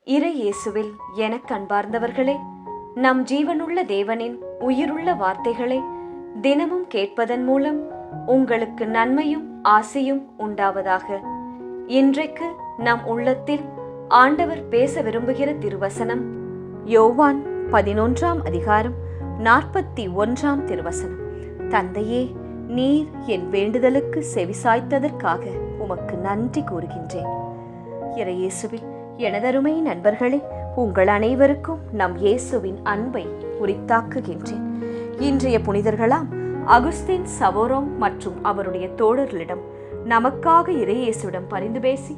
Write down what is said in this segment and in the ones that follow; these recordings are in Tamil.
இறை இயேசுவில் எனக் அன்பார்ந்தவர்களே, நம் ஜீவனுள்ள தேவனின் உயிருள்ள வார்த்தைகளை தினமும் கேட்பதன் மூலம் உங்களுக்கு நன்மையும் ஆசையும் உண்டாவதாக. இன்றைக்கு நம் உள்ளத்தில் ஆண்டவர் பேச விரும்புகிற திருவசனம் யோவான் 11ஆம் அதிகாரம் 41ஆம் திருவசனம். தந்தையே, நீர் என் வேண்டுதலுக்கு செவிசாய்த்ததற்காக உமக்கு நன்றி கூறுகின்றேன். இறை இயேசுவில் எனதருமை நண்பர்களே, உங்கள் அனைவருக்கும் நம் இயேசுவின் அன்பை உரித்தாக்குகின்றேன். இன்றைய புனிதர்களாம் அகுஸ்தின், சவோரோம் மற்றும் அவருடைய தோழர்களிடம் நமக்காக இறை இயேசுவிடம் பரிந்து பேசி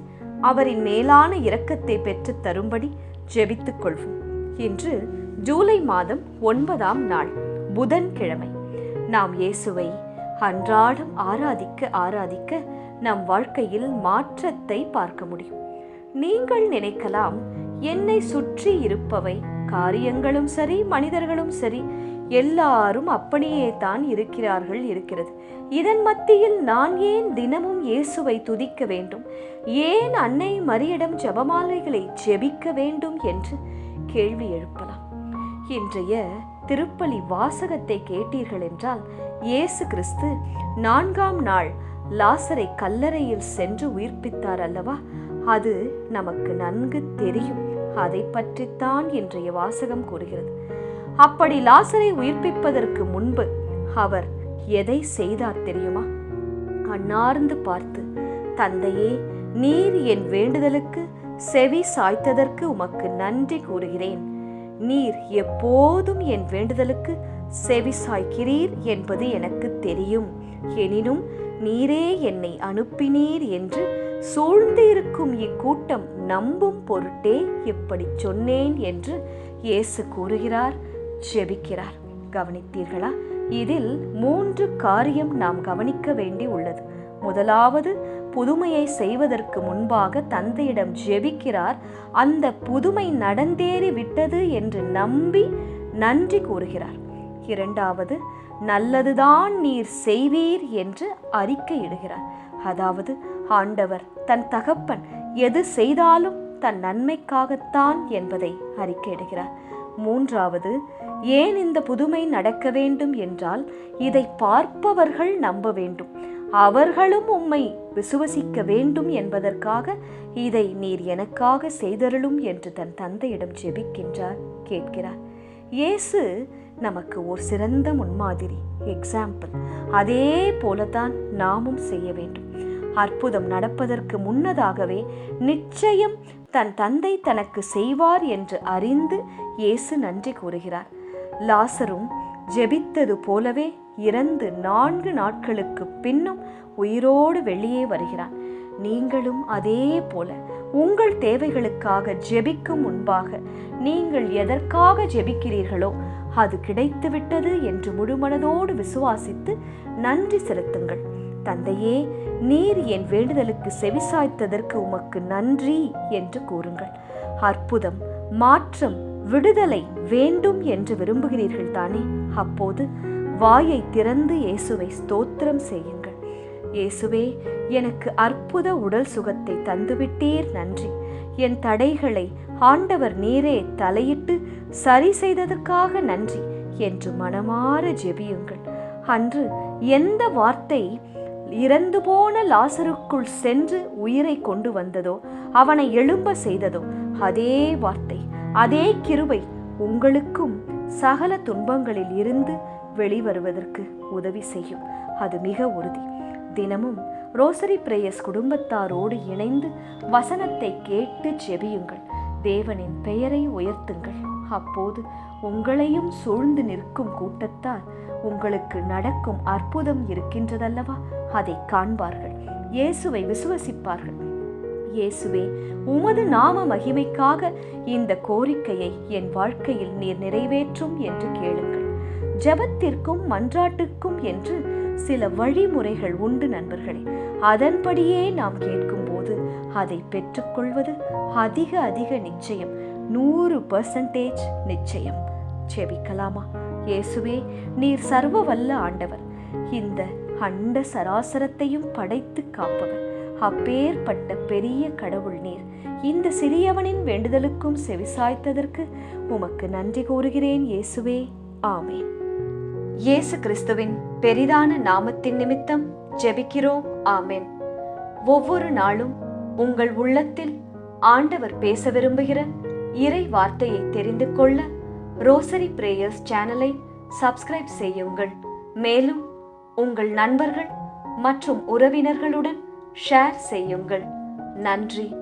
அவரின் மேலான இரக்கத்தை பெற்று தரும்படி ஜெபித்துக் கொள்வோம். இன்று ஜூலை மாதம் 9ஆம் நாள், புதன்கிழமை. நாம் இயேசுவை அன்றாடம் ஆராதிக்க நம் வாழ்க்கையில் மாற்றத்தை பார்க்க முடியும். நீங்கள் நினைக்கலாம், என்னை சுற்றி இருப்பவை காரியங்களும் சரி, மனிதர்களும் சரி, எல்லாரும் அப்படியே தான் இருக்கிறது. இதன் மத்தியில் நான் ஏன் தினமும் இயேசுவை துதிக்க வேண்டும், ஏன் அன்னை மரியிடம் ஜெபமாலைகளை ஜெபிக்க வேண்டும் என்று கேள்வி எழுப்பலாம். இன்றைய திருப்பலி வாசகத்தை கேட்டீர்கள் என்றால், இயேசு கிறிஸ்து 4ஆம் நாள் லாசரை கல்லறையில் சென்று உயிர்ப்பித்தார் அல்லவா? அது நமக்கு நன்கு தெரியும். அதை பற்றித்தான் இன்றைய வாசகம் கூறுகிறது. அப்படி லாசரை உயிர்ப்பிப்பதற்கு முன்பு அவர் எதை செய்தார் தெரியுமா? அன்னார்ந்து பார்த்து, தந்தையே, நீர் என் வேண்டுதலுக்கு செவி சாய்த்ததற்கு உமக்கு நன்றி கூறுகிறேன். நீர் எப்போதும் என் வேண்டுதலுக்கு செவி சாய்க்கிறீர் என்பது எனக்கு தெரியும். எனினும் நீரே என்னை அனுப்பினீர் என்று சூழ்ந்து இருக்கும் இக்கூட்டம் நம்பும் பொருட்டே இப்படி சொன்னேன் என்று இயேசு கூறுகிறார், ஜெபிக்கிறார். கவனித்தீர்களா? இதில் 3 காரியம் நாம் கவனிக்க வேண்டி உள்ளது. முதலாவது, புதுமையை செய்வதற்கு முன்பாக தந்தையிடம் ஜெபிக்கிறார். அந்த புதுமை நடந்தேறி விட்டது என்று நம்பி நன்றி கூறுகிறார். இரண்டாவது, நல்லதுதான் நீர் செய்வீர் என்று அறிக்கையிடுகிறார். அதாவது ஆண்டவர் தன் தகப்பன் எது செய்தாலும் தன் நன்மைக்காகத்தான் என்பதை அறிக்கையிடுகிறார். மூன்றாவது, ஏன் இந்த புதுமை நடக்க வேண்டும் என்றால், இதை பார்ப்பவர்கள் நம்ப வேண்டும், அவர்களும் உம்மை விசுவசிக்க வேண்டும் என்பதற்காக இதை நீர் எனக்காக செய்தருளும் என்று தன் தந்தையிடம் ஜெபிக்கின்றார், கேட்கிறார். இயேசு நமக்கு ஒரு சிறந்த முன்மாதிரி, எக்ஸாம்பிள். அதே போலதான் நாமும் செய்ய வேண்டும். அற்புதம் நடப்பதற்கு முன்னதாகவே நிச்சயம் தன் தந்தை தனக்கு செய்வார் என்று அறிந்து இயேசு நன்றி கூறுகிறார். லாசரும் ஜெபித்தது போலவே இறந்து 4 நாட்களுக்கு பின்னும் உயிரோடு வெளியே வருகிறான். நீங்களும் அதே போல உங்கள் தேவைகளுக்காக ஜெபிக்கும் முன்பாக நீங்கள் எதற்காக ஜெபிக்கிறீர்களோ அது கிடைத்துவிட்டது என்று முழுமனதோடு விசுவாசித்து நன்றி செலுத்துங்கள். தந்தையே, நீர் என் வேண்டுதலுக்கு செவிசாய்த்ததற்கு உமக்கு நன்றி என்று கூறுங்கள். அற்புதம், மாற்றம், விடுதலை வேண்டும் என்று விரும்புகிறீர்கள் தானே? அப்போது வாயை திறந்து இயேசுவை ஸ்தோத்திரம் செய்யுங்கள். இயேசுவே, எனக்கு அற்புத உடல் சுகத்தை தந்துவிட்டீர், நன்றி. என் தடைகளை ஆண்டவர் நீரே தலையிட்டு சரி செய்ததற்காக நன்றி என்று மனமாற ஜெபியுங்கள். அன்று எந்த வார்த்தை இறந்து போன லாசருக்குள் சென்று உயிரை கொண்டு வந்ததோ, அவனை எழும்ப செய்ததோ, அதே வார்த்தை, அதே கிருபை உங்களுக்கும் சகல துன்பங்களில் இருந்து வெளிவருவதற்கு உதவி செய்யும். அது மிக உறுதி. தினமும் ரோசரி பிரேயர்ஸ் குடும்பத்தாரோடு இணைந்து வசனத்தை கேட்டு ஜெபியுங்கள். தேவனின் பெயரை உயர்த்துங்கள். அப்போது உங்களையும் சூழ்ந்து நிற்கும் கூட்டத்தார் உங்களுக்கு நடக்கும் அற்புதம் இருக்கின்றதல்லவா, அதை காண்பார்கள், இயேசுவை விசுவசிப்பார்கள். இயேசுவே, உமது நாம மகிமைக்காக இந்த கோரிக்கையை என் வாழ்க்கையில் நீர் நிறைவேற்றும் என்று கேளுங்கள். ஜெபத்திற்கும் மன்றாட்டுக்கும் என்று சில வழிமுறைகள் உண்டு நண்பர்களே. அதன்படியே நாம் கேட்கும்போது அதை பெற்றுக்கொள்வது அதிக நிச்சயம், 100% நிச்சயம். ஜெபிக்கலாமா? இயேசுவே, நீர் சர்வ வல்ல ஆண்டவர், இந்த அண்ட சராசரத்தையும் படைத்து காப்பவர். அப்பேற்பட்ட பெரிய கடவுள் நீர். இந்த சிறியவனின் வேண்டுதலுக்கும் செவிசாய்த்ததற்கு உமக்கு நன்றி கூறுகிறேன் இயேசுவே. ஆமேன். இயேசு கிறிஸ்துவின் பெரிதான நாமத்தின் நிமித்தம் ஜெபிக்கிறோம். ஆமேன். ஒவ்வொரு நாளும் உங்கள் உள்ளத்தில் ஆண்டவர் பேச விரும்புகிற இறை வார்த்தையை தெரிந்து கொள்ள ரோசரி பிரேயர்ஸ் சேனலை சப்ஸ்கிரைப் செய்யுங்கள். மேலும் உங்கள் நண்பர்கள் மற்றும் உறவினர்களுடன் ஷேர் செய்யுங்கள். நன்றி.